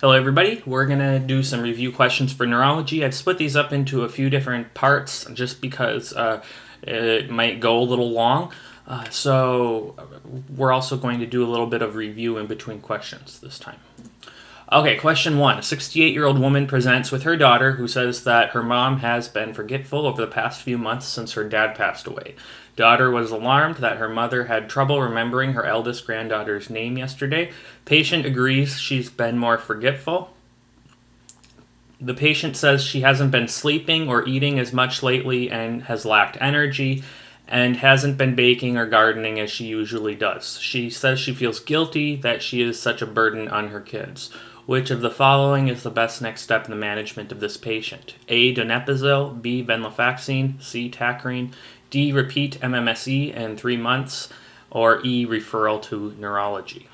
Hello everybody, we're going to do some review questions for neurology. I've split these up into a few different parts just because it might go a little long. So we're also going to do a little bit of review in between questions this time. Okay, question 1. A 68-year-old woman presents with her daughter who says that her mom has been forgetful over the past few months since her dad passed away. Daughter was alarmed that her mother had trouble remembering her eldest granddaughter's name yesterday. Patient agrees she's been more forgetful. The patient says she hasn't been sleeping or eating as much lately and has lacked energy and hasn't been baking or gardening as she usually does. She says she feels guilty that she is such a burden on her kids. Which of the following is the best next step in the management of this patient? A. Donepezil, B. Venlafaxine, C. Tacrine, D. Repeat MMSE in 3 months, or E. Referral to neurology.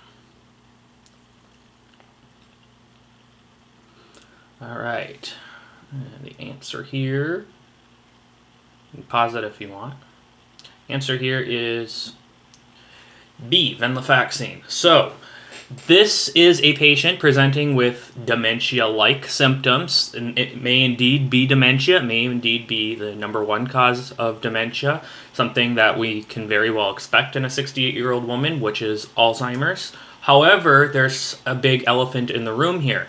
All right, and the answer here, you can pause it if you want. Answer here is B. Venlafaxine. So, this is a patient presenting with dementia-like symptoms, and it may indeed be dementia, it may indeed be the #1 cause of dementia, something that we can very well expect in a 68-year-old woman, which is Alzheimer's. However, there's a big elephant in the room here.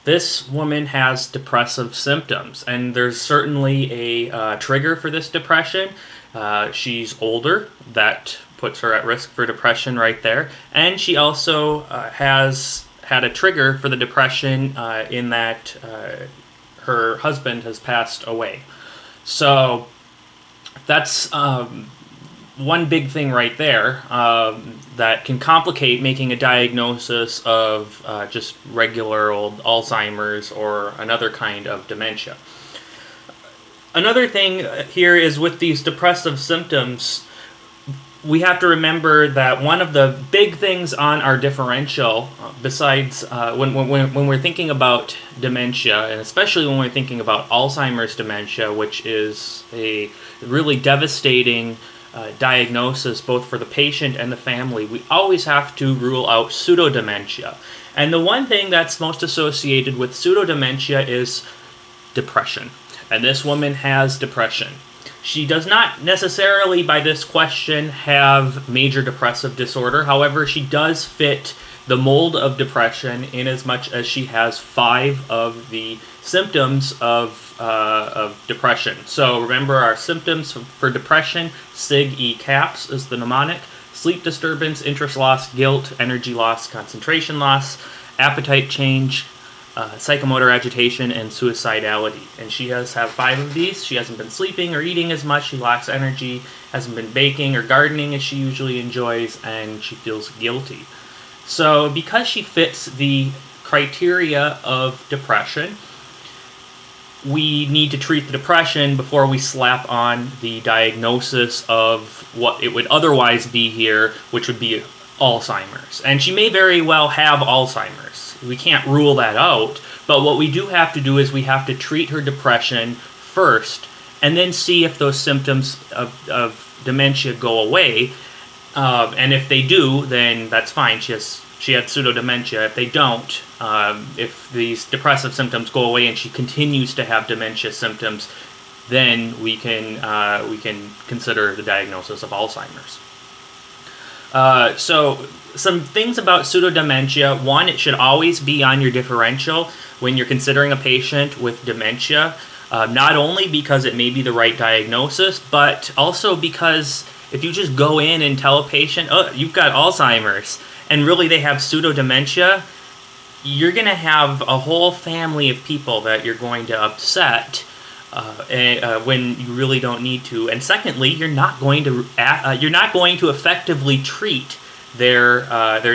This woman has depressive symptoms, and there's certainly a trigger for this depression. She's older, that puts her at risk for depression right there, and she also has had a trigger for the depression in that her husband has passed away. So that's one big thing right there that can complicate making a diagnosis of just regular old Alzheimer's or another kind of dementia. Another thing here is with these depressive symptoms, we have to remember that one of the big things on our differential, besides when we're thinking about dementia, and especially when we're thinking about Alzheimer's dementia, which is a really devastating diagnosis both for the patient and the family, we always have to rule out pseudo-dementia. And the one thing that's most associated with pseudo-dementia is depression. And this woman has depression. She does not necessarily, by this question, have major depressive disorder. However, she does fit the mold of depression in as much as she has 5 of the symptoms of depression. So remember our symptoms for depression: SIG-E CAPS is the mnemonic. Sleep disturbance, interest loss, guilt, energy loss, concentration loss, appetite change, psychomotor agitation, and suicidality. And she has had 5 of these. She hasn't been sleeping or eating as much. She lacks energy, hasn't been baking or gardening as she usually enjoys, and she feels guilty. So because she fits the criteria of depression, we need to treat the depression before we slap on the diagnosis of what it would otherwise be here, which would be Alzheimer's. And she may very well have Alzheimer's. We can't rule that out, but what we do have to do is we have to treat her depression first and then see if those symptoms of dementia go away. And if they do, then that's fine. She had pseudo-dementia. If they don't, if these depressive symptoms go away and she continues to have dementia symptoms, then we can consider the diagnosis of Alzheimer's. So some things about pseudo-dementia. One, it should always be on your differential when you're considering a patient with dementia, not only because it may be the right diagnosis, but also because if you just go in and tell a patient, oh, you've got Alzheimer's, and really they have pseudo-dementia, you're going to have a whole family of people that you're going to upset when you really don't need to. And secondly, you're not going to effectively treat their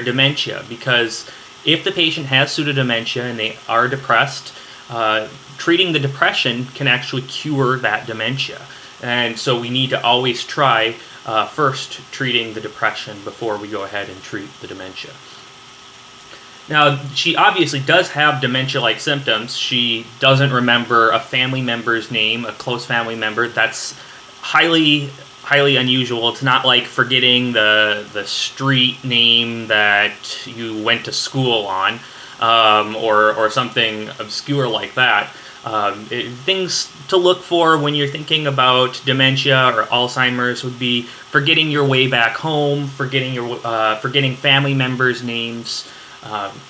dementia, because if the patient has pseudo-dementia and they are depressed, treating the depression can actually cure that dementia. And so we need to always try first treating the depression before we go ahead and treat the dementia. Now, she obviously does have dementia-like symptoms. She doesn't remember a family member's name, a close family member. That's highly unusual. It's not like forgetting the street name that you went to school on. or something obscure like that. Things to look for when you're thinking about dementia or Alzheimer's would be forgetting your way back home, forgetting family members' names,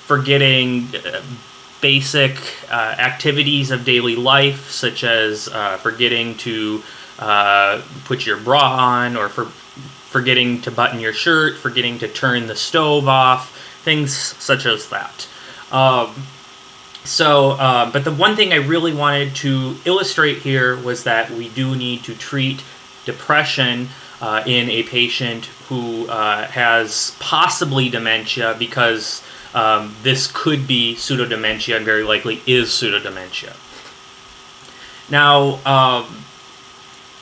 forgetting basic activities of daily life, such as forgetting to put your bra on, or forgetting to button your shirt, forgetting to turn the stove off, things such as that. But the one thing I really wanted to illustrate here was that we do need to treat depression in a patient who has possibly dementia, because this could be pseudo-dementia and very likely is pseudo-dementia. Now,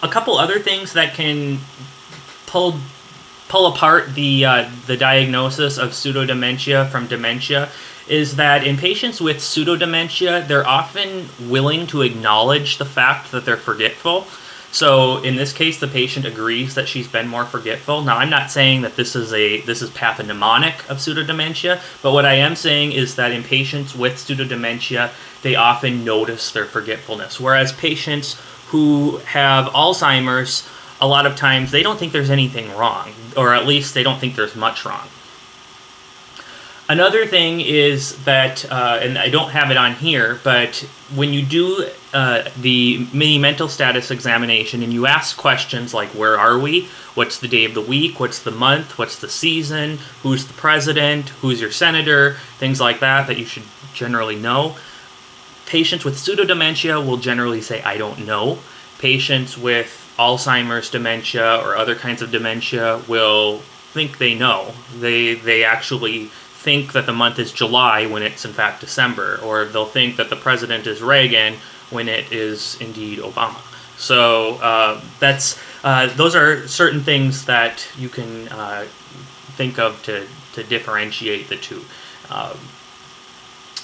a couple other things that can pull apart the diagnosis of pseudo-dementia from dementia is that in patients with pseudo-dementia, they're often willing to acknowledge the fact that they're forgetful. So in this case, the patient agrees that she's been more forgetful. Now, I'm not saying that this is pathognomonic of pseudo-dementia, but what I am saying is that in patients with pseudo-dementia, they often notice their forgetfulness. Whereas patients who have Alzheimer's, a lot of times they don't think there's anything wrong, or at least they don't think there's much wrong. Another thing is that, and I don't have it on here, but when you do the mini mental status examination and you ask questions like, where are we? What's the day of the week? What's the month? What's the season? Who's the president? Who's your senator? Things like that you should generally know. Patients with pseudo-dementia will generally say, I don't know. Patients with Alzheimer's dementia or other kinds of dementia will think they know. They actually think that the month is July when it's in fact December, or they'll think that the president is Reagan when it is indeed Obama. So those are certain things that you can think of to differentiate the two.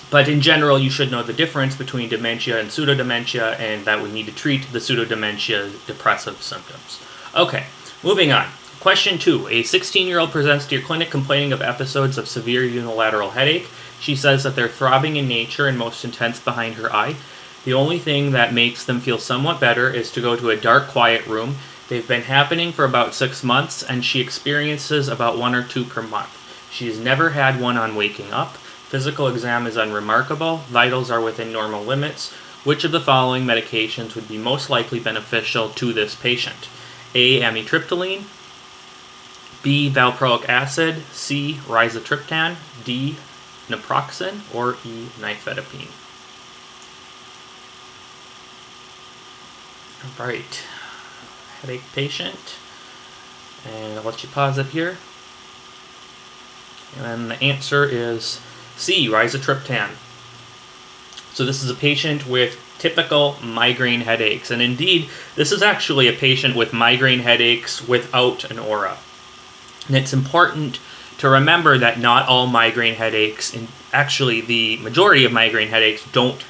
But in general, you should know the difference between dementia and pseudo-dementia, and that we need to treat the pseudo-dementia depressive symptoms. Okay, moving on. Question 2. A 16-year-old presents to your clinic complaining of episodes of severe unilateral headache. She says that they're throbbing in nature and most intense behind her eye. The only thing that makes them feel somewhat better is to go to a dark, quiet room. They've been happening for about 6 months, and she experiences about 1 or 2 per month. She's never had one on waking up. Physical exam is unremarkable. Vitals are within normal limits. Which of the following medications would be most likely beneficial to this patient? A. Amitriptyline. B. Valproic acid. C. Rizatriptan. D. Naproxen. Or E. Nifedipine. Alright. Headache patient. And I'll let you pause it here. And then the answer is C. Rizatriptan. So this is a patient with typical migraine headaches. And indeed, this is actually a patient with migraine headaches without an aura. And it's important to remember that not all migraine headaches, and actually the majority of migraine headaches, don't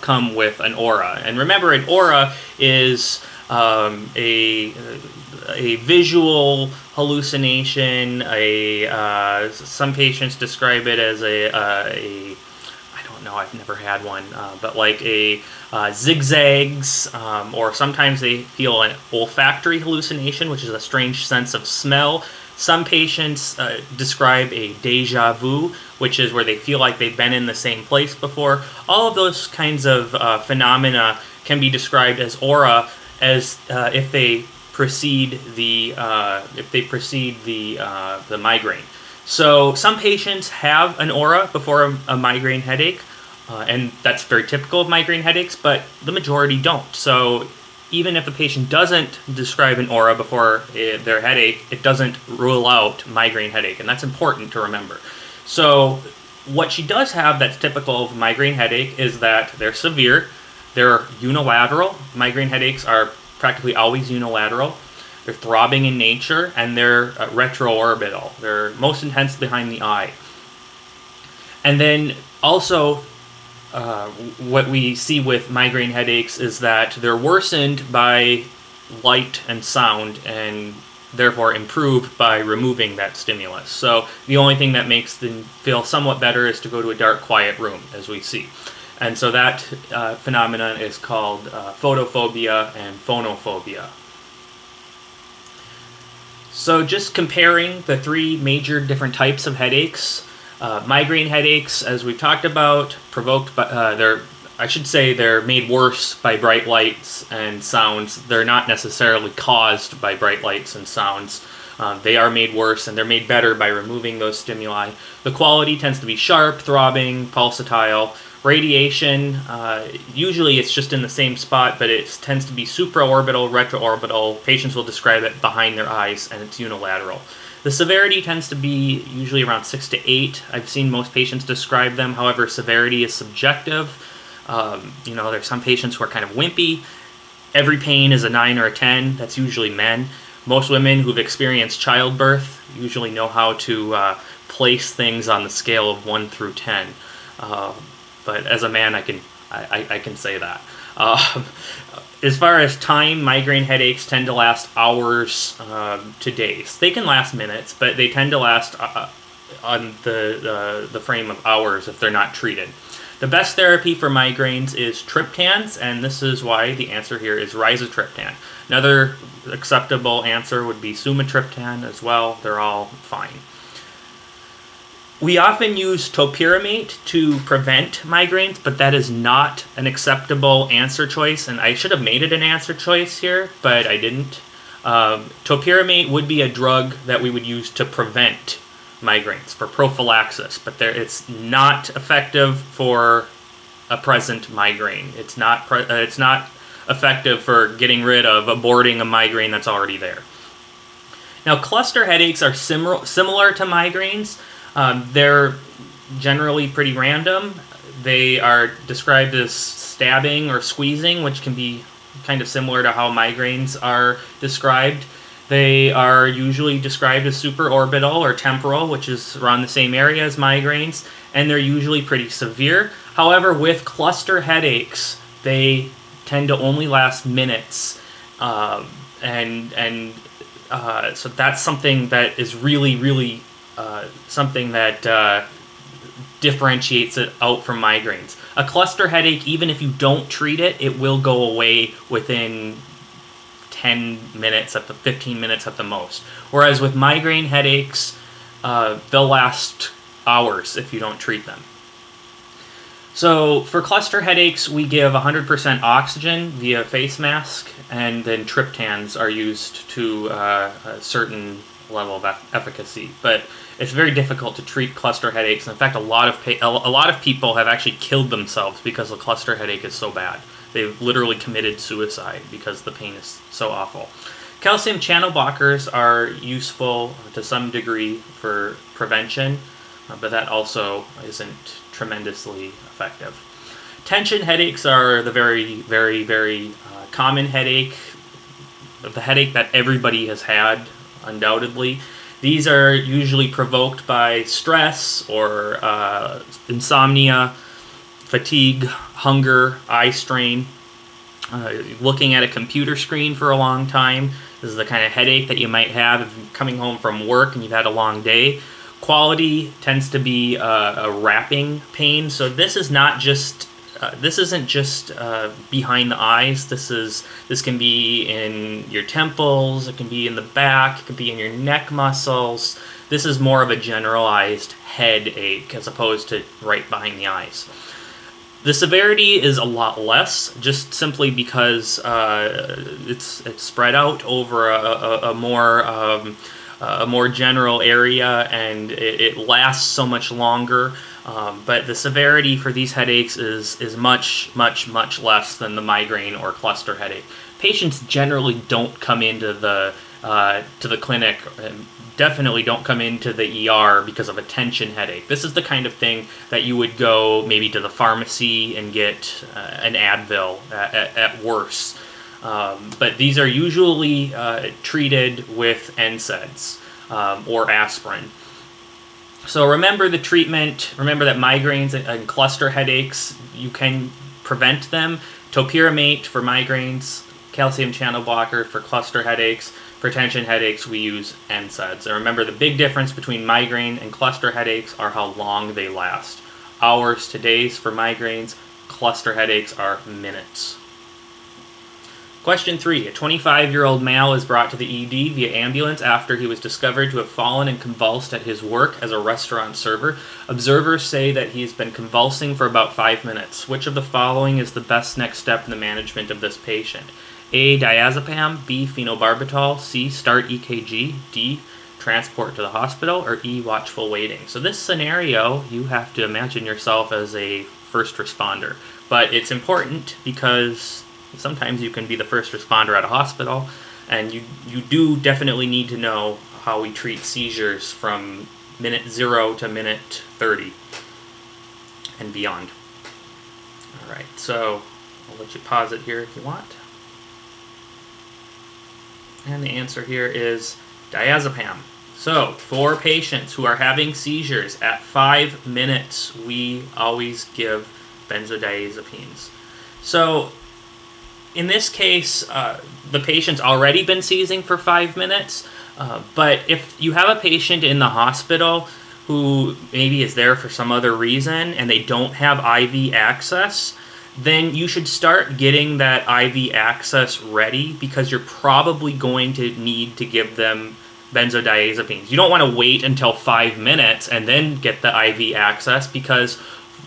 come with an aura. And remember, an aura is a visual hallucination. Some patients describe it as I don't know, I've never had one, but like a zigzags, or sometimes they feel an olfactory hallucination, which is a strange sense of smell. Some patients describe a déjà vu, which is where they feel like they've been in the same place before. All of those kinds of phenomena can be described as aura, as if they precede the migraine. So some patients have an aura before a migraine headache, and that's very typical of migraine headaches, but the majority don't. So even if the patient doesn't describe an aura before their headache, it doesn't rule out migraine headache, and that's important to remember. So what she does have that's typical of migraine headache is that they're severe, they're unilateral. Migraine headaches are practically always unilateral. They're throbbing in nature, and they're retroorbital. They're most intense behind the eye. And then also, what we see with migraine headaches is that they're worsened by light and sound, and therefore improved by removing that stimulus. So the only thing that makes them feel somewhat better is to go to a dark, quiet room, as we see. And so that phenomenon is called photophobia and phonophobia. So just comparing the three major different types of headaches. Migraine headaches, as we've talked about, provoked by, they're made worse by bright lights and sounds. They're not necessarily caused by bright lights and sounds. They are made worse, and they're made better by removing those stimuli. The quality tends to be sharp, throbbing, pulsatile. Radiation, usually it's just in the same spot, but it tends to be supraorbital, retroorbital. Patients will describe it behind their eyes, and it's unilateral. The severity tends to be usually around 6 to 8. I've seen most patients describe them. However, severity is subjective. There's some patients who are kind of wimpy. Every pain is a 9 or a 10. That's usually men. Most women who've experienced childbirth usually know how to place things on the scale of 1 through 10. But as a man, I can say that. As far as time, migraine headaches tend to last hours to days. They can last minutes, but they tend to last on the frame of hours if they're not treated. The best therapy for migraines is triptans, and this is why the answer here is rizatriptan. Another acceptable answer would be sumatriptan as well. They're all fine. We often use topiramate to prevent migraines, but that is not an acceptable answer choice, and I should have made it an answer choice here, but I didn't. Topiramate would be a drug that we would use to prevent migraines, for prophylaxis, but it's not effective for a present migraine. It's not effective for getting rid of, aborting a migraine that's already there. Now, cluster headaches are similar to migraines. They're generally pretty random. They are described as stabbing or squeezing, which can be kind of similar to how migraines are described. They are usually described as supraorbital or temporal, which is around the same area as migraines, and they're usually pretty severe. However, with cluster headaches, they tend to only last minutes, so that's something that is really something that differentiates it out from migraines. A cluster headache, even if you don't treat it, it will go away within 10 minutes, 15 minutes at the most. Whereas with migraine headaches, they'll last hours if you don't treat them. So for cluster headaches, we give 100% oxygen via face mask, and then triptans are used to a certain level of efficacy. But it's very difficult to treat cluster headaches. In fact, a lot of people have actually killed themselves because the cluster headache is so bad. They've literally committed suicide because the pain is so awful. Calcium channel blockers are useful to some degree for prevention, but that also isn't tremendously effective. Tension headaches are the very common headache, the headache that everybody has had, undoubtedly. These are usually provoked by stress or insomnia, fatigue, hunger, eye strain, looking at a computer screen for a long time. This is the kind of headache that you might have if you're coming home from work and you've had a long day. Quality tends to be a wrapping pain. So this is not just this isn't just behind the eyes. This can be in your temples. It can be in the back. It can be in your neck muscles. This is more of a generalized headache as opposed to right behind the eyes. The severity is a lot less, just simply because it's spread out over a more general area, and it lasts so much longer. But the severity for these headaches is much less than the migraine or cluster headache. Patients generally don't come into the clinic, definitely don't come into the ER because of a tension headache. This is the kind of thing that you would go maybe to the pharmacy and get an Advil at worst. But these are usually treated with NSAIDs or aspirin. So remember the treatment. Remember that migraines and cluster headaches, you can prevent them. Topiramate for migraines, calcium channel blocker for cluster headaches. For tension headaches, we use NSAIDs. And remember, the big difference between migraine and cluster headaches are how long they last. Hours to days for migraines, cluster headaches are minutes. Question 3. A 25-year-old male is brought to the ED via ambulance after he was discovered to have fallen and convulsed at his work as a restaurant server. Observers say that he's been convulsing for about 5 minutes. Which of the following is the best next step in the management of this patient? A. Diazepam, B. Phenobarbital, C. Start EKG, D. Transport to the hospital, or E. Watchful waiting. So this scenario, you have to imagine yourself as a first responder. But it's important because sometimes you can be the first responder at a hospital, and you do definitely need to know how we treat seizures from minute 0 to minute 30 and beyond. All right, so I'll let you pause it here if you want. And the answer here is diazepam. So for patients who are having seizures at 5 minutes, we always give benzodiazepines. So in this case, the patient's already been seizing for 5 minutes, but if you have a patient in the hospital who maybe is there for some other reason and they don't have IV access, then you should start getting that IV access ready, because you're probably going to need to give them benzodiazepines. You don't want to wait until 5 minutes and then get the IV access, because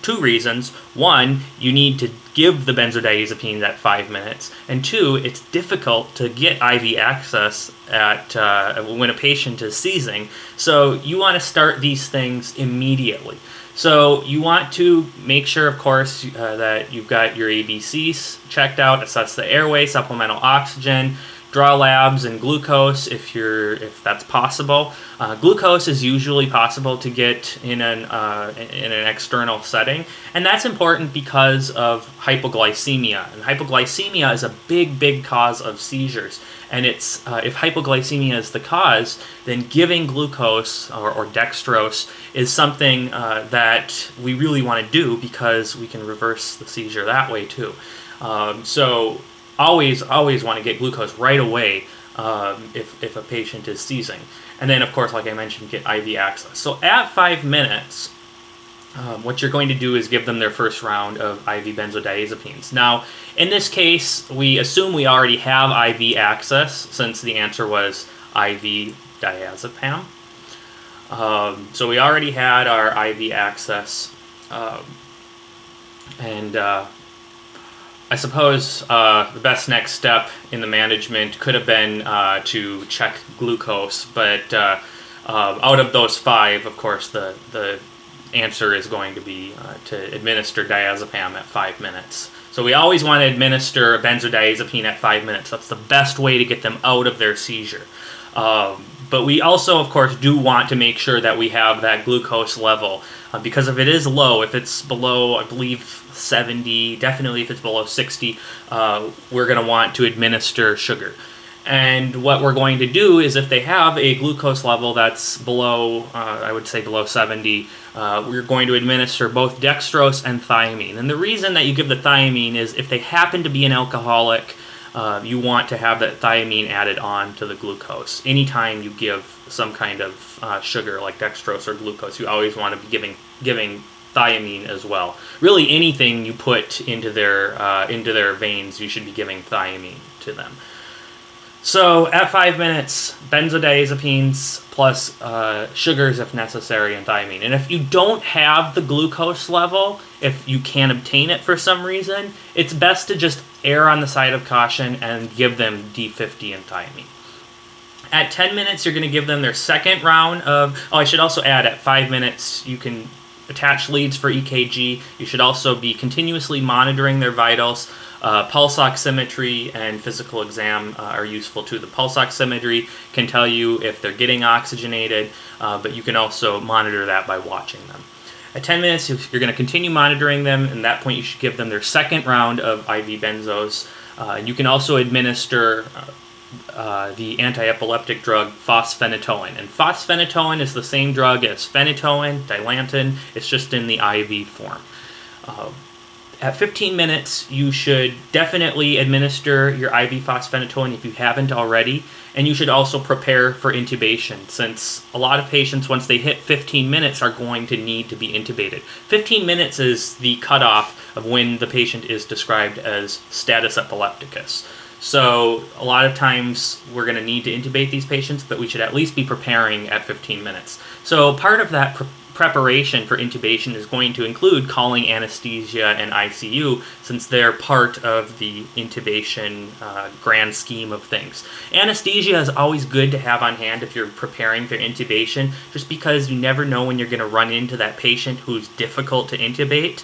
2 reasons. 1, you need to give the benzodiazepines at 5 minutes, and 2, it's difficult to get IV access at when a patient is seizing. So you want to start these things immediately. So you want to make sure, of course, that you've got your ABCs checked out, assess the airway, supplemental oxygen, draw labs, and glucose if that's possible. Glucose is usually possible to get in an external setting, and that's important because of hypoglycemia. And hypoglycemia is a big cause of seizures. And it's if hypoglycemia is the cause, then giving glucose or dextrose is something that we really want to do, because we can reverse the seizure that way too. So always want to get glucose right away if a patient is seizing. And then, of course, like I mentioned, get IV access. So at 5 minutes, what you're going to do is give them their first round of IV benzodiazepines. Now, in this case, we assume we already have IV access, since the answer was IV diazepam. So we already had our IV access, and I suppose the best next step in the management could have been to check glucose, but out of those 5, of course, the answer is going to be to administer diazepam at 5 minutes. So we always want to administer a benzodiazepine at 5 minutes. That's the best way to get them out of their seizure. But we also, of course, do want to make sure that we have that glucose level, because if it is low, if it's below, I believe, 70, definitely if it's below 60, we're going to want to administer sugar. And what we're going to do is, if they have a glucose level that's below, I would say below 70, we're going to administer both dextrose and thiamine. And the reason that you give the thiamine is if they happen to be an alcoholic, you want to have that thiamine added on to the glucose. Anytime you give some kind of sugar like dextrose or glucose, you always want to be giving thiamine as well. Really, anything you put into their veins, you should be giving thiamine to them. So at 5 minutes, benzodiazepines plus sugars if necessary, and thiamine. And if you don't have the glucose level, if you can't obtain it for some reason, it's best to just err on the side of caution and give them D50 and thiamine. At 10 minutes, you're going to give them their second round of... Oh, I should also add, at 5 minutes, you can attach leads for EKG. You should also be continuously monitoring their vitals. Pulse oximetry and physical exam are useful too. The pulse oximetry can tell you if they're getting oxygenated, but you can also monitor that by watching them. At 10 minutes, you're going to continue monitoring them, and at that point you should give them their second round of IV benzos. You can also administer the anti-epileptic drug fosphenytoin. And fosphenytoin is the same drug as phenytoin, Dilantin. It's just in the IV form. At 15 minutes, you should definitely administer your IV fosphenytoin if you haven't already, and you should also prepare for intubation, since a lot of patients, once they hit 15 minutes, are going to need to be intubated. 15 minutes is the cutoff of when the patient is described as status epilepticus. So a lot of times we're going to need to intubate these patients, but we should at least be preparing at 15 minutes. So part of that preparation for intubation is going to include calling anesthesia and ICU, since they're part of the intubation grand scheme of things. Anesthesia is always good to have on hand if you're preparing for intubation, just because you never know when you're going to run into that patient who's difficult to intubate.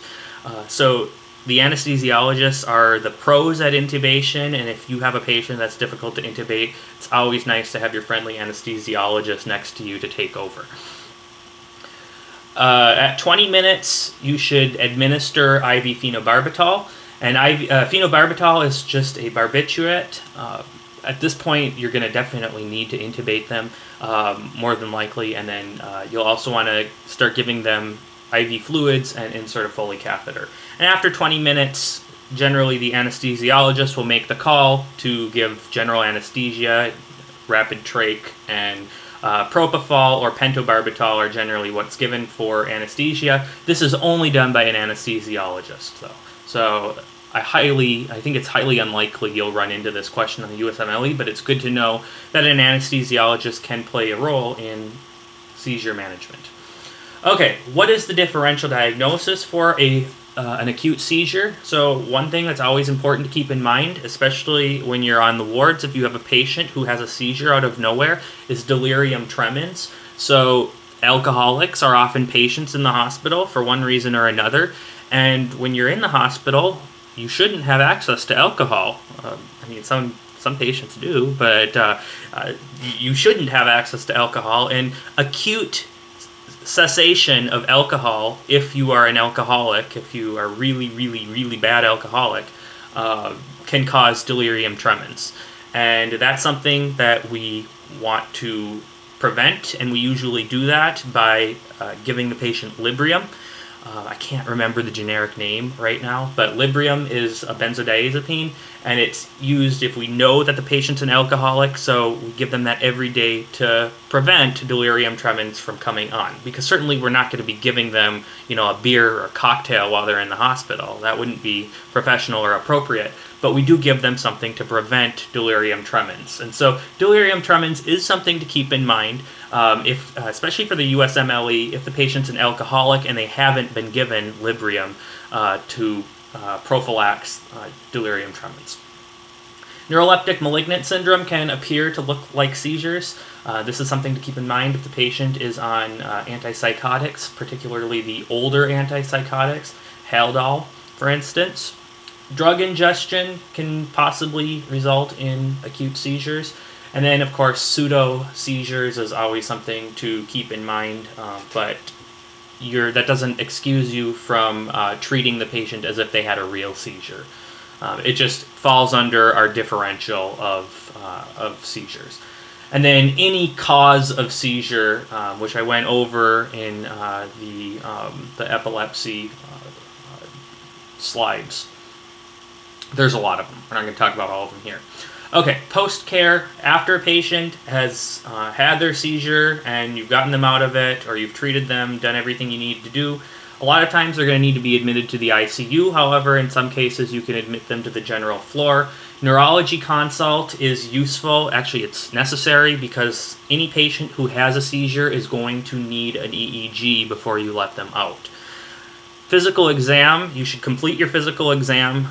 So the anesthesiologists are the pros at intubation, and if you have a patient that's difficult to intubate, it's always nice to have your friendly anesthesiologist next to you to take over. At 20 minutes, you should administer IV phenobarbital. And phenobarbital is just a barbiturate. At this point, you're going to definitely need to intubate them, more than likely, and then you'll also want to start giving them IV fluids and insert a Foley catheter. And after 20 minutes, generally the anesthesiologist will make the call to give general anesthesia, rapid trach, and propofol or pentobarbital are generally what's given for anesthesia. This is only done by an anesthesiologist, though. So I think it's highly unlikely you'll run into this question on the USMLE, but it's good to know that an anesthesiologist can play a role in seizure management. Okay, what is the differential diagnosis for an acute seizure? So one thing that's always important to keep in mind, especially when you're on the wards, if you have a patient who has a seizure out of nowhere, is delirium tremens. So alcoholics are often patients in the hospital for one reason or another, and when you're in the hospital, you shouldn't have access to alcohol. Some patients do, but you shouldn't have access to alcohol. And acute cessation of alcohol, if you are an alcoholic, if you are really, really, really bad alcoholic, can cause delirium tremens. And that's something that we want to prevent, and we usually do that by giving the patient Librium. I can't remember the generic name right now, but Librium is a benzodiazepine, and it's used if we know that the patient's an alcoholic, so we give them that every day to prevent delirium tremens from coming on. Because certainly we're not going to be giving them, a beer or a cocktail while they're in the hospital. That wouldn't be professional or appropriate. But we do give them something to prevent delirium tremens. And so delirium tremens is something to keep in mind, especially for the USMLE, if the patient's an alcoholic and they haven't been given Librium to prophylax delirium tremens. Neuroleptic malignant syndrome can appear to look like seizures. This is something to keep in mind if the patient is on antipsychotics, particularly the older antipsychotics, Haldol, for instance. Drug ingestion can possibly result in acute seizures. And then, of course, pseudo-seizures is always something to keep in mind, but that doesn't excuse you from treating the patient as if they had a real seizure. It just falls under our differential of seizures. And then any cause of seizure, which I went over in the epilepsy slides. There's a lot of them. We're not going to talk about all of them here. Okay, post-care, after a patient has had their seizure and you've gotten them out of it, or you've treated them, done everything you need to do, a lot of times they're going to need to be admitted to the ICU. However, in some cases, you can admit them to the general floor. Neurology consult is useful. Actually, it's necessary because any patient who has a seizure is going to need an EEG before you let them out. Physical exam, you should complete your physical exam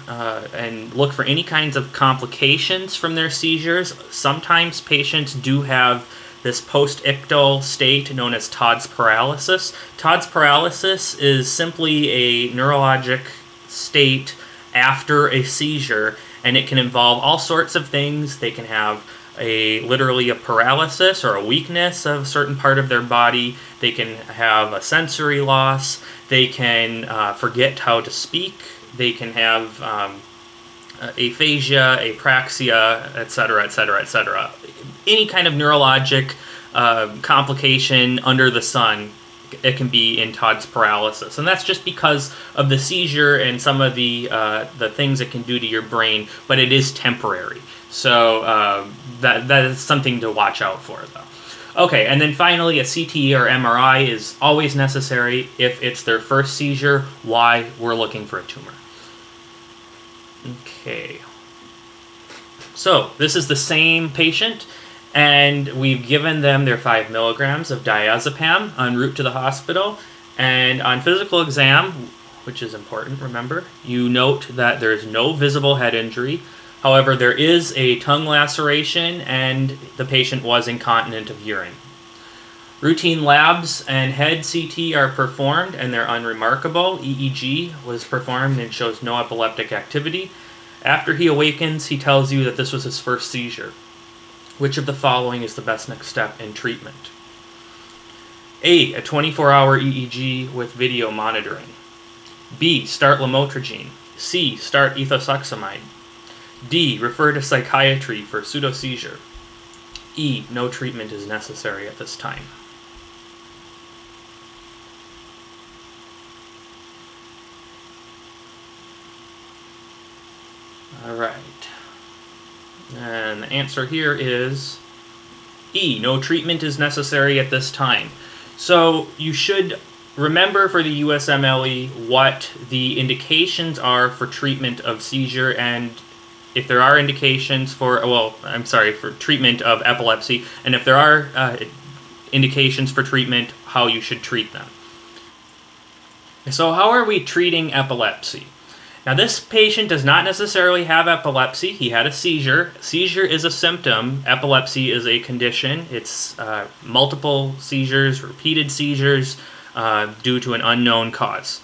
and look for any kinds of complications from their seizures. Sometimes patients do have this post-ictal state known as Todd's paralysis. Todd's paralysis is simply a neurologic state after a seizure, and it can involve all sorts of things. They can have literally a paralysis or a weakness of a certain part of their body. They can have a sensory loss. They can forget how to speak. They can have aphasia, apraxia, etc., etc., etc. Any kind of neurologic complication under the sun it can be in Todd's paralysis. And that's just because of the seizure and some of the things it can do to your brain, but it is temporary. So that is something to watch out for, though. Okay, and then finally, a CT or MRI is always necessary if it's their first seizure. Why? We're looking for a tumor. Okay. So this is the same patient, and we've given them their 5 milligrams of diazepam en route to the hospital. And on physical exam, which is important, remember, you note that there is no visible head injury. However, there is a tongue laceration, and the patient was incontinent of urine. Routine labs and head CT are performed, and they're unremarkable. EEG was performed and shows no epileptic activity. After he awakens, he tells you that this was his first seizure. Which of the following is the best next step in treatment? A 24-hour EEG with video monitoring. B, start lamotrigine. C, start ethosuximide. D, refer to psychiatry for pseudo-seizure. E, no treatment is necessary at this time. All right. And the answer here is E, no treatment is necessary at this time. So you should remember for the USMLE what the indications are for treatment of seizure, and if there are indications for, for treatment of epilepsy, and if there are indications for treatment, how you should treat them. So how are we treating epilepsy? Now, this patient does not necessarily have epilepsy. He had a seizure. Seizure is a symptom. Epilepsy is a condition. It's multiple seizures, repeated seizures due to an unknown cause.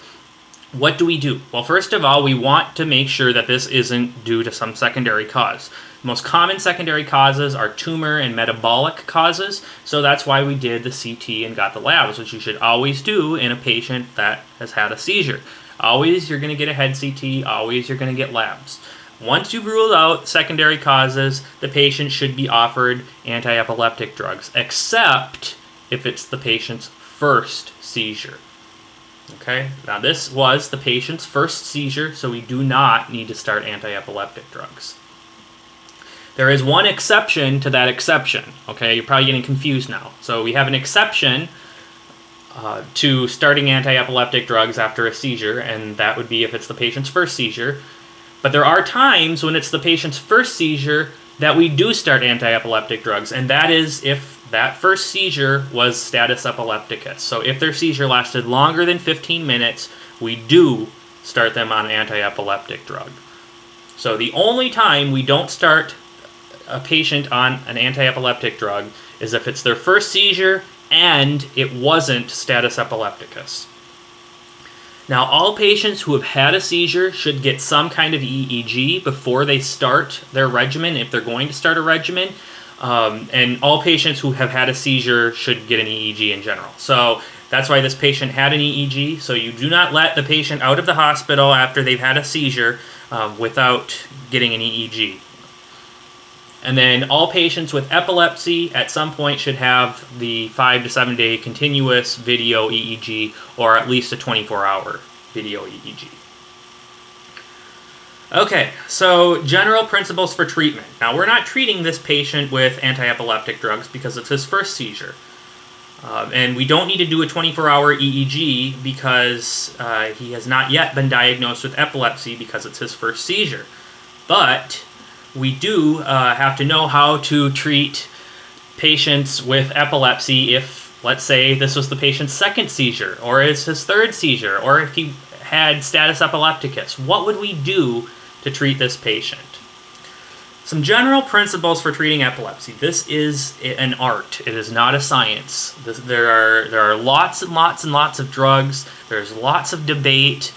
What do we do? Well, first of all, we want to make sure that this isn't due to some secondary cause. The most common secondary causes are tumor and metabolic causes, so that's why we did the CT and got the labs, which you should always do in a patient that has had a seizure. Always you're going to get a head CT, always you're going to get labs. Once you've ruled out secondary causes, the patient should be offered anti-epileptic drugs, except if it's the patient's first seizure. Okay, now this was the patient's first seizure, so we do not need to start anti-epileptic drugs. There is one exception to that exception. Okay, you're probably getting confused now. So we have an exception to starting anti-epileptic drugs after a seizure, and that would be if it's the patient's first seizure. But there are times when it's the patient's first seizure that we do start anti-epileptic drugs, and that is if that first seizure was status epilepticus. So if their seizure lasted longer than 15 minutes, we do start them on an anti-epileptic drug. So the only time we don't start a patient on an anti-epileptic drug is if it's their first seizure and it wasn't status epilepticus. Now, all patients who have had a seizure should get some kind of EEG before they start their regimen, if they're going to start a regimen. And all patients who have had a seizure should get an EEG in general. So that's why this patient had an EEG. So you do not let the patient out of the hospital after they've had a seizure without getting an EEG. And then all patients with epilepsy at some point should have the 5 to 7 day continuous video EEG, or at least a 24-hour video EEG. Okay, so general principles for treatment. Now, we're not treating this patient with anti-epileptic drugs because it's his first seizure. And we don't need to do a 24-hour EEG because he has not yet been diagnosed with epilepsy because it's his first seizure. But we do have to know how to treat patients with epilepsy if, let's say, this was the patient's second seizure, or it's his third seizure, or if he had status epilepticus. What would we do to treat this patient? Some general principles for treating epilepsy. This is an art. It is not a science. There are lots and lots and lots of drugs. There's lots of debate.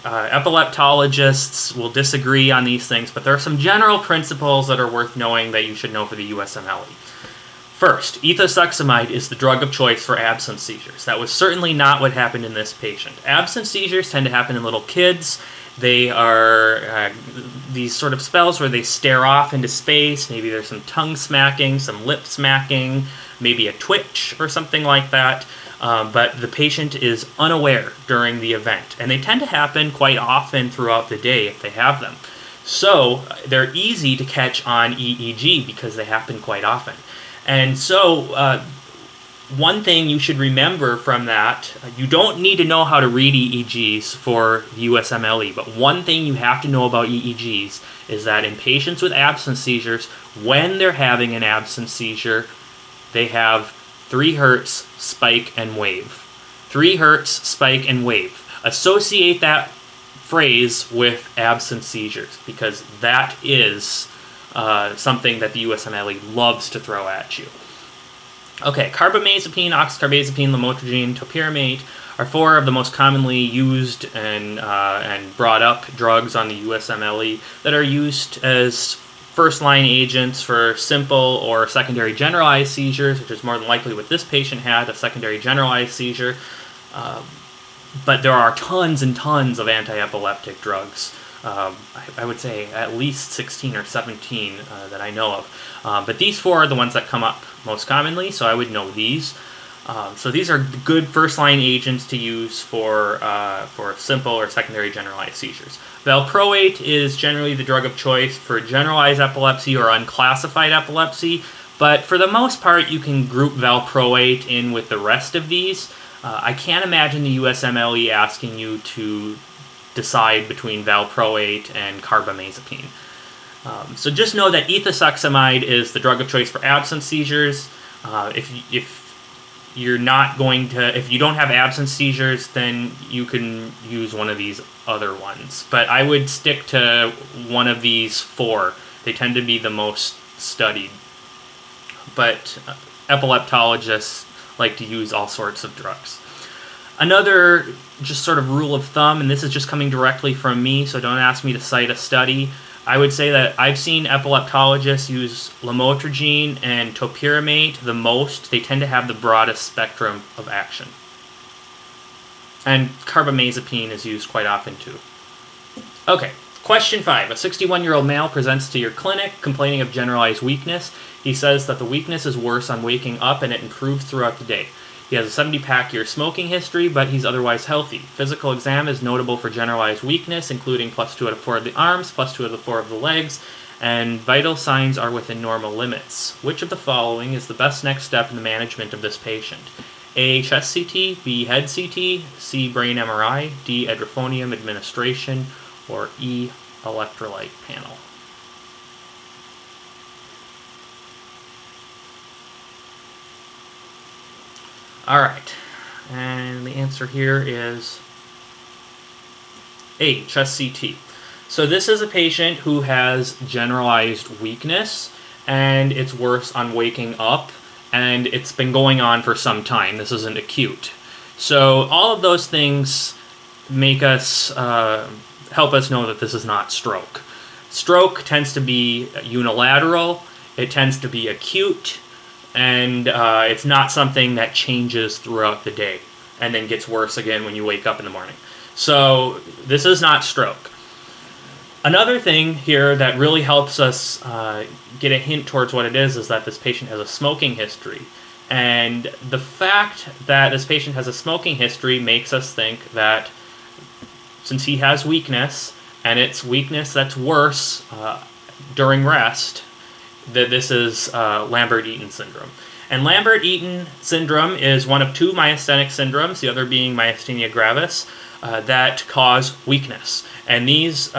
Epileptologists will disagree on these things, but there are some general principles that are worth knowing that you should know for the USMLE. First, ethosuximide is the drug of choice for absence seizures. That was certainly not what happened in this patient. Absence seizures tend to happen in little kids. They are these sort of spells where they stare off into space. Maybe there's some tongue smacking, some lip smacking, maybe a twitch or something like that. but the patient is unaware during the event. And they tend to happen quite often throughout the day if they have them. So they're easy to catch on EEG because they happen quite often. And so one thing you should remember from that, you don't need to know how to read EEGs for the USMLE, but one thing you have to know about EEGs is that in patients with absence seizures, when they're having an absence seizure, they have 3 Hertz, spike, and wave. 3 Hertz, spike, and wave. Associate that phrase with absence seizures, because that is something that the USMLE loves to throw at you. Okay, carbamazepine, oxcarbazepine, lamotrigine, topiramate are 4 of the most commonly used and brought up drugs on the USMLE that are used as first-line agents for simple or secondary generalized seizures, which is more than likely what this patient had, a secondary generalized seizure. But there are tons and tons of anti-epileptic drugs. I would say at least 16 or 17 that I know of. But these 4 are the ones that come up most commonly, so I would know these. So these are good first-line agents to use for simple or secondary generalized seizures. Valproate is generally the drug of choice for generalized epilepsy or unclassified epilepsy, but for the most part you can group valproate in with the rest of these. I can't imagine the USMLE asking you to decide between valproate and carbamazepine. So just know that ethosuximide is the drug of choice for absence seizures. If you don't have absence seizures, then you can use one of these other ones. But I would stick to one of these 4. They tend to be the most studied. But epileptologists like to use all sorts of drugs. Another just sort of rule of thumb, and this is just coming directly from me, so don't ask me to cite a study. I would say that I've seen epileptologists use lamotrigine and topiramate the most. They tend to have the broadest spectrum of action. And carbamazepine is used quite often too. Okay, question 5. A 61-year-old male presents to your clinic complaining of generalized weakness. He says that the weakness is worse on waking up and it improves throughout the day. He has a 70-pack-year smoking history, but he's otherwise healthy. Physical exam is notable for generalized weakness, including +2 out of 4 of the arms, +2 out of 4 of the legs, and vital signs are within normal limits. Which of the following is the best next step in the management of this patient? A. Chest CT, B. Head CT, C. Brain MRI, D. Edrophonium administration, or E. Electrolyte panel. All right, and the answer here is A, chest CT. So this is a patient who has generalized weakness, and it's worse on waking up, and it's been going on for some time. This isn't acute. So all of those things make us help us know that this is not stroke. Stroke tends to be unilateral. It tends to be acute. And it's not something that changes throughout the day and then gets worse again when you wake up in the morning. So this is not stroke. Another thing here that really helps us get a hint towards what it is that this patient has a smoking history. And the fact that this patient has a smoking history makes us think that since he has weakness, and it's weakness that's worse during rest, that this is Lambert-Eaton syndrome. And Lambert-Eaton syndrome is one of 2 myasthenic syndromes, the other being myasthenia gravis, that cause weakness. And these 2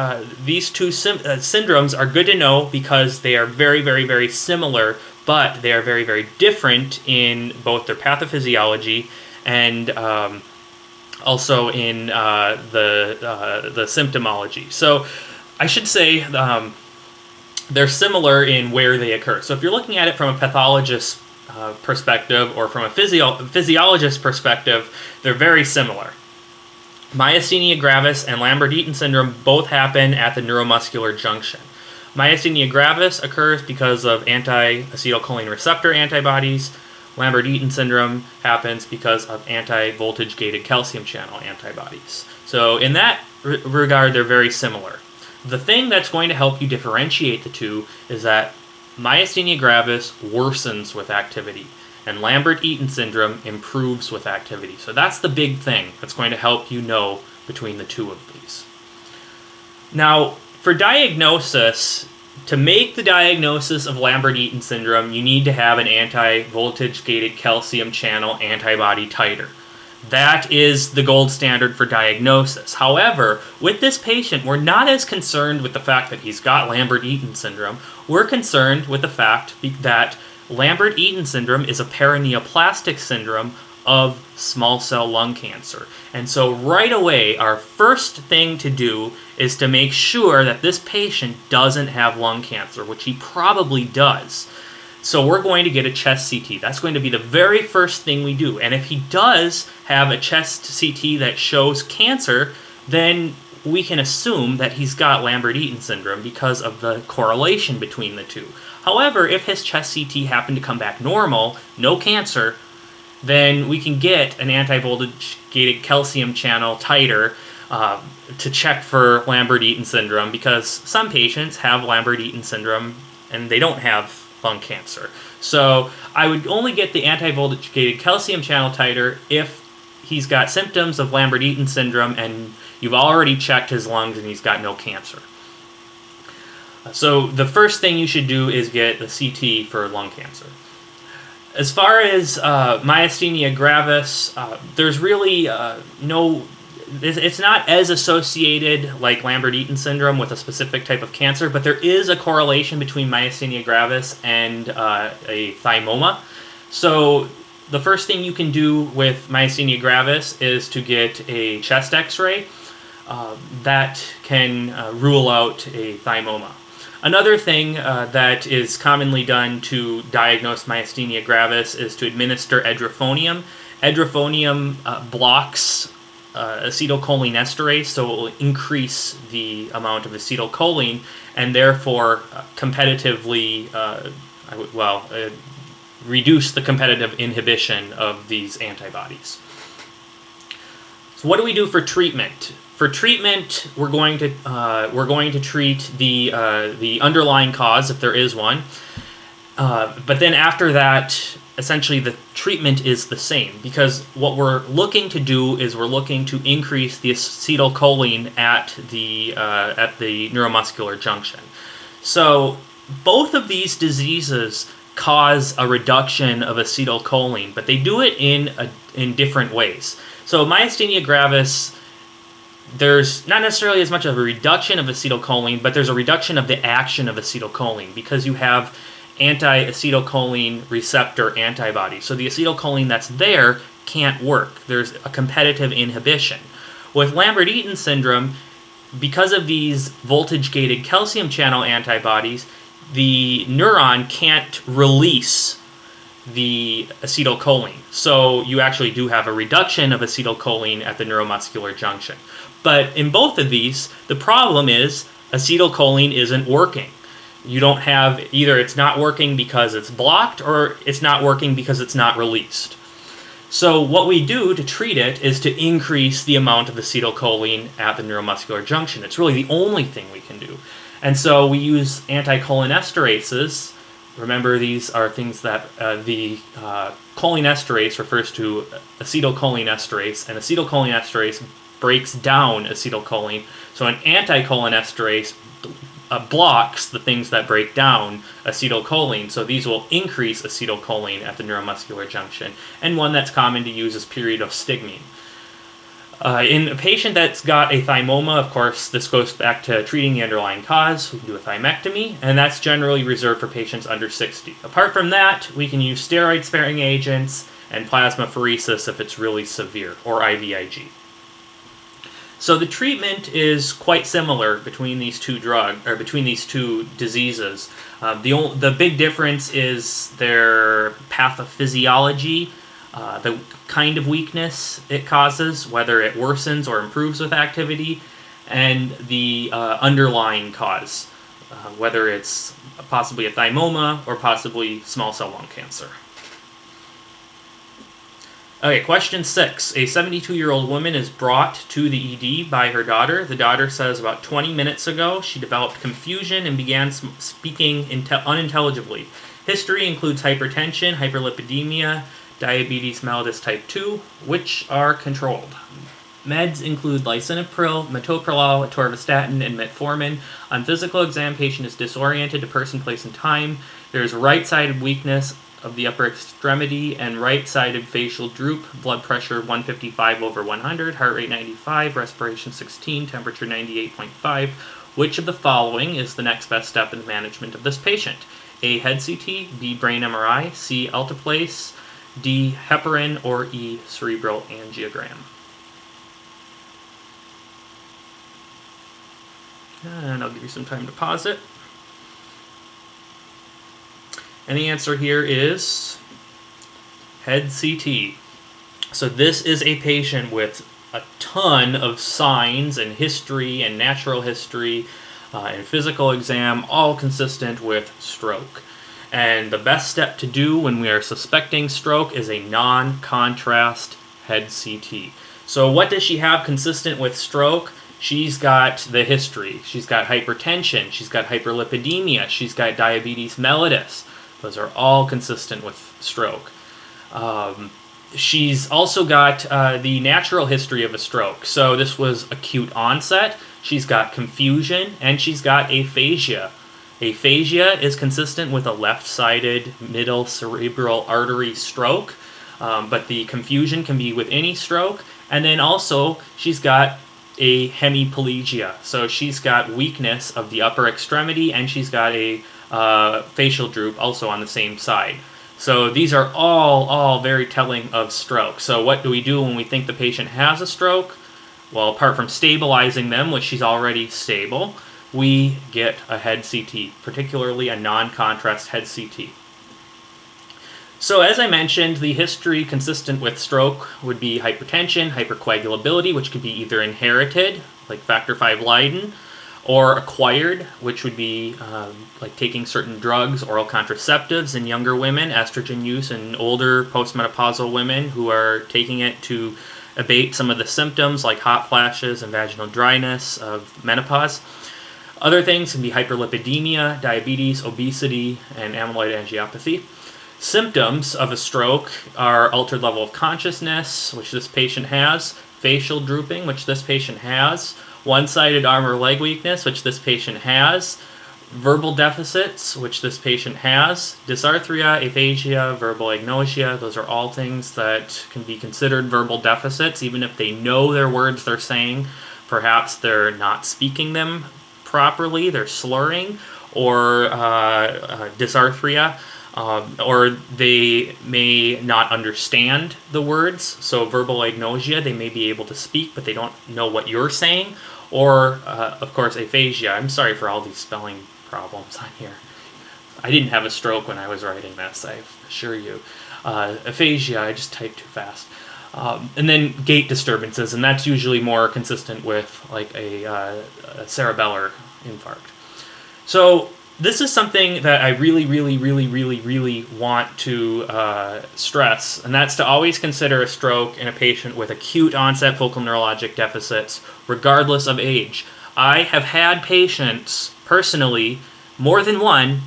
syndromes are good to know because they are very, very, very similar, but they are very, very different in both their pathophysiology and also in the symptomology. So I should say they're similar in where they occur. So if you're looking at it from a pathologist perspective or from a physiologist perspective, they're very similar. Myasthenia gravis and Lambert-Eaton syndrome both happen at the neuromuscular junction. Myasthenia gravis occurs because of anti-acetylcholine receptor antibodies. Lambert-Eaton syndrome happens because of anti-voltage gated calcium channel antibodies. So in that regard, they're very similar. The thing that's going to help you differentiate the 2 is that myasthenia gravis worsens with activity, and Lambert-Eaton syndrome improves with activity. So that's the big thing that's going to help you know between the two of these. Now, for diagnosis, to make the diagnosis of Lambert-Eaton syndrome, you need to have an anti-voltage gated calcium channel antibody titer. That is the gold standard for diagnosis. However, with this patient, we're not as concerned with the fact that he's got Lambert-Eaton syndrome. We're concerned with the fact that Lambert-Eaton syndrome is a paraneoplastic syndrome of small cell lung cancer. And so right away, our first thing to do is to make sure that this patient doesn't have lung cancer, which he probably does. So we're going to get a chest CT. That's going to be the very first thing we do. And if he does have a chest CT that shows cancer, then we can assume that he's got Lambert-Eaton syndrome because of the correlation between the two. However, if his chest CT happened to come back normal, no cancer, then we can get an anti-voltage gated calcium channel titer to check for Lambert-Eaton syndrome, because some patients have Lambert-Eaton syndrome and they don't have lung cancer. So I would only get the anti-voltage gated calcium channel titer if he's got symptoms of Lambert-Eaton syndrome and you've already checked his lungs and he's got no cancer. So the first thing you should do is get the CT for lung cancer. As far as myasthenia gravis, there's really it's not as associated like Lambert-Eaton syndrome with a specific type of cancer, but there is a correlation between myasthenia gravis and a thymoma. So the first thing you can do with myasthenia gravis is to get a chest x-ray that can rule out a thymoma. Another thing that is commonly done to diagnose myasthenia gravis is to administer edrophonium. Edrophonium blocks acetylcholinesterase, so it will increase the amount of acetylcholine and therefore competitively, reduce the competitive inhibition of these antibodies. So what do we do for treatment? For treatment, we're going to treat the underlying cause if there is one, but then after that, essentially the treatment is the same, because what we're looking to do is we're looking to increase the acetylcholine at the neuromuscular junction. So both of these diseases cause a reduction of acetylcholine, but they do it in different ways. So myasthenia gravis, there's not necessarily as much of a reduction of acetylcholine, but there's a reduction of the action of acetylcholine because you have anti-acetylcholine receptor antibodies. So the acetylcholine that's there can't work. There's a competitive inhibition. With Lambert-Eaton syndrome, because of these voltage-gated calcium channel antibodies, the neuron can't release the acetylcholine. So you actually do have a reduction of acetylcholine at the neuromuscular junction. But in both of these, the problem is acetylcholine isn't working. You don't have either it's not working because it's blocked or it's not working because it's not released. So what we do to treat it is to increase the amount of acetylcholine at the neuromuscular junction. It's really the only thing we can do. And so we use anticholinesterases. Remember, these are things that the cholinesterase refers to acetylcholinesterase, and acetylcholinesterase breaks down acetylcholine. So an anticholinesterase blocks the things that break down acetylcholine. So these will increase acetylcholine at the neuromuscular junction. And one that's common to use is pyridostigmine. In a patient that's got a thymoma, of course, this goes back to treating the underlying cause. We can do a thymectomy, and that's generally reserved for patients under 60. Apart from that, we can use steroid-sparing agents and plasmapheresis if it's really severe, or IVIG. So the treatment is quite similar between these two diseases. The big difference is their pathophysiology, the kind of weakness it causes, whether it worsens or improves with activity, and the underlying cause, whether it's possibly a thymoma or possibly small cell lung cancer. Okay, question 6. A 72-year-old woman is brought to the ED by her daughter. The daughter says about 20 minutes ago she developed confusion and began speaking unintelligibly. History includes hypertension, hyperlipidemia, diabetes mellitus type 2, which are controlled. Meds include lisinopril, metoprolol, atorvastatin, and metformin. On physical exam, patient is disoriented to person, place, and time. There is right-sided weakness of the upper extremity and right-sided facial droop. Blood pressure 155/100, heart rate 95, respiration 16, temperature 98.5. Which of the following is the next best step in the management of this patient? A. Head CT, B. Brain MRI, C. Alteplase, D. heparin, or E. Cerebral angiogram. And I'll give you some time to pause it. And the answer here is head CT. So this is a patient with a ton of signs and history and natural history and physical exam, all consistent with stroke. And the best step to do when we are suspecting stroke is a non-contrast head CT. So what does she have consistent with stroke? She's got the history. She's got hypertension. She's got hyperlipidemia. She's got diabetes mellitus. Those are all consistent with stroke. She's also got the natural history of a stroke. So this was acute onset. She's got confusion, and she's got aphasia. Aphasia is consistent with a left-sided middle cerebral artery stroke, but the confusion can be with any stroke. And then also she's got a hemiplegia. So she's got weakness of the upper extremity, and she's got a facial droop also on the same side. So these are all very telling of stroke. So what do we do when we think the patient has a stroke? Well, apart from stabilizing them, which she's already stable, we get a head CT, particularly a non-contrast head CT. So as I mentioned, the history consistent with stroke would be hypertension, hypercoagulability, which could be either inherited, like factor V Leiden, or acquired, which would be like taking certain drugs, oral contraceptives in younger women, estrogen use in older postmenopausal women who are taking it to abate some of the symptoms like hot flashes and vaginal dryness of menopause. Other things can be hyperlipidemia, diabetes, obesity, and amyloid angiopathy. Symptoms of a stroke are altered level of consciousness, which this patient has, facial drooping, which this patient has, one-sided arm or leg weakness, which this patient has, verbal deficits, which this patient has, dysarthria, aphasia, verbal agnosia. Those are all things that can be considered verbal deficits, even if they know their words they're saying. Perhaps they're not speaking them properly, they're slurring, or dysarthria. Or they may not understand the words. So verbal agnosia, they may be able to speak, but they don't know what you're saying. Or, of course, aphasia. I'm sorry for all these spelling problems on here. I didn't have a stroke when I was writing this, I assure you. Aphasia, I just typed too fast. And then gait disturbances, and that's usually more consistent with like a cerebellar infarct. So this is something that I really want to stress, and that's to always consider a stroke in a patient with acute onset focal neurologic deficits, regardless of age. I have had patients, personally, more than one,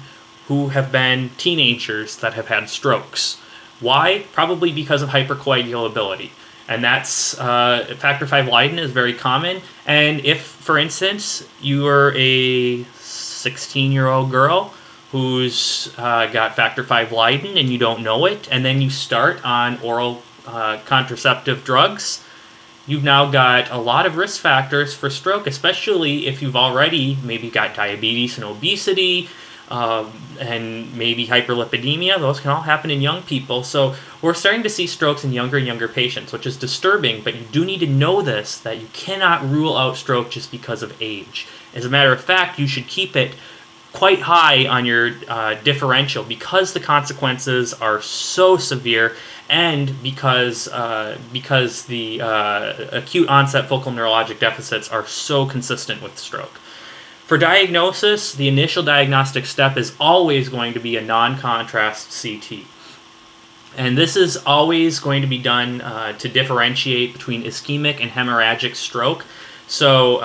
who have been teenagers that have had strokes. Why? Probably because of hypercoagulability. And that's, factor V Leiden is very common. And if, for instance, you are a 16-year-old girl who's got factor V Leiden and you don't know it, and then you start on oral contraceptive drugs, you've now got a lot of risk factors for stroke, especially if you've already maybe got diabetes and obesity, and maybe hyperlipidemia. Those can all happen in young people. So we're starting to see strokes in younger and younger patients, which is disturbing, but you do need to know this, that you cannot rule out stroke just because of age. As a matter of fact, you should keep it quite high on your differential because the consequences are so severe, and because the acute onset focal neurologic deficits are so consistent with stroke. For diagnosis, the initial diagnostic step is always going to be a non-contrast CT. And this is always going to be done to differentiate between ischemic and hemorrhagic stroke. So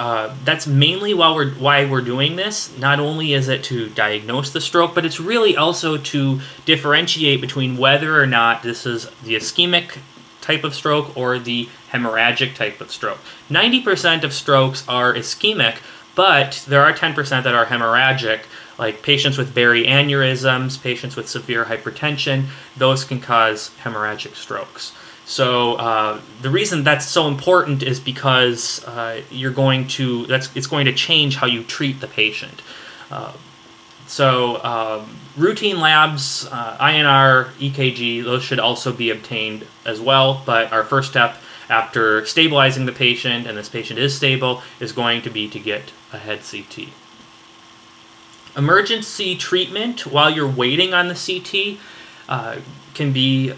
that's mainly why we're doing this. Not only is it to diagnose the stroke, but it's really also to differentiate between whether or not this is the ischemic type of stroke or the hemorrhagic type of stroke. 90% of strokes are ischemic, but there are 10% that are hemorrhagic, like patients with Barry aneurysms, patients with severe hypertension. Those can cause hemorrhagic strokes. So the reason that's so important is because it's going to change how you treat the patient. Routine labs, INR, EKG, those should also be obtained as well. But our first step after stabilizing the patient, and this patient is stable, is going to be to get a head CT. Emergency treatment while you're waiting on the CT can be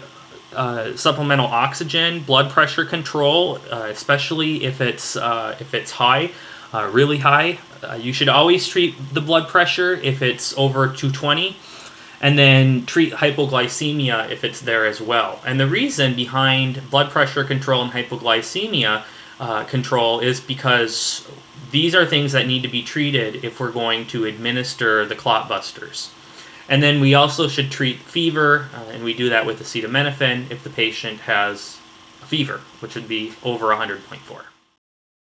supplemental oxygen, blood pressure control, especially if it's high, really high. You should always treat the blood pressure if it's over 220, and then treat hypoglycemia if it's there as well. And the reason behind blood pressure control and hypoglycemia control is because these are things that need to be treated if we're going to administer the clot busters. And then we also should treat fever, and we do that with acetaminophen if the patient has a fever, which would be over 100.4.